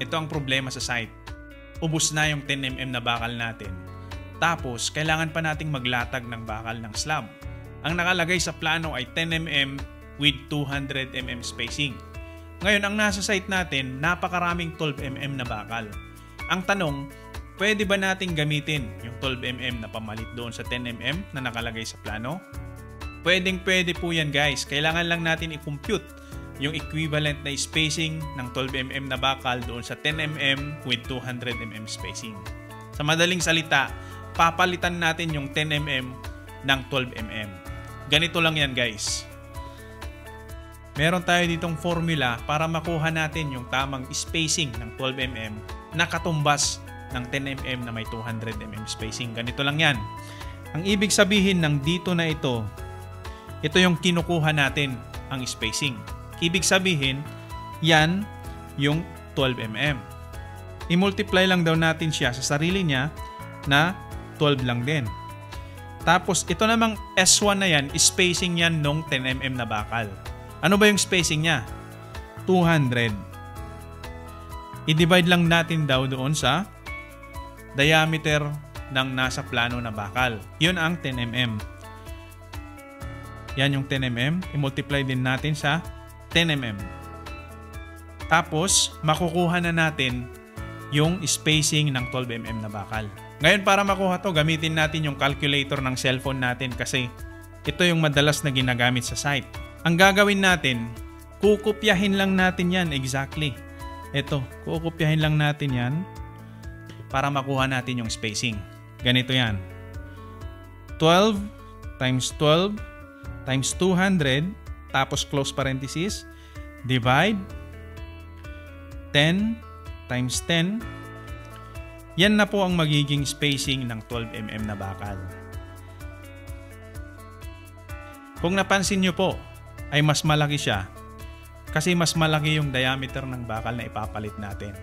ito ang problema sa site. Ubus na yung 10mm na bakal natin. Tapos, kailangan pa nating maglatag ng bakal ng slab. Ang nakalagay sa plano ay 10mm with 200mm spacing. Ngayon, ang nasa site natin, napakaraming 12mm na bakal. Ang tanong, pwede ba nating gamitin yung 12mm na pamalit doon sa 10mm na nakalagay sa plano? Pwede po yan guys. Kailangan lang natin i-compute yung equivalent na spacing ng 12mm na bakal doon sa 10mm with 200mm spacing. Sa madaling salita, papalitan natin yung 10mm ng 12mm. Ganito lang yan guys. Meron tayo ditong formula para makuha natin yung tamang spacing ng 12mm na katumbas ng 10mm na may 200mm spacing. Ganito lang yan. Ang ibig sabihin ng dito na ito yung kinukuha natin ang spacing. Ibig sabihin, yan yung 12mm. I-multiply lang daw natin siya sa sarili niya na 12 lang din. Tapos ito namang S1 na yan, spacing yan nung 10mm na bakal. Ano ba yung spacing niya? 200. I-divide lang natin daw doon sa diameter ng nasa plano na bakal. Yun ang 10mm. Yan yung 10mm. I-multiply din natin sa 10mm. Tapos, makukuha na natin yung spacing ng 12mm na bakal. Ngayon, para makuha to, gamitin natin yung calculator ng cellphone natin kasi ito yung madalas na ginagamit sa site. Ang gagawin natin, kukopyahin lang natin yan exactly. Ito, kukopyahin lang natin yan para makuha natin yung spacing. Ganito yan. 12 times 12 times 200 tapos close parenthesis divide 10 times 10. Yan na po ang magiging spacing ng 12mm na bakal. Kung napansin nyo po ay mas malaki siya kasi mas malaki yung diameter ng bakal na ipapalit natin.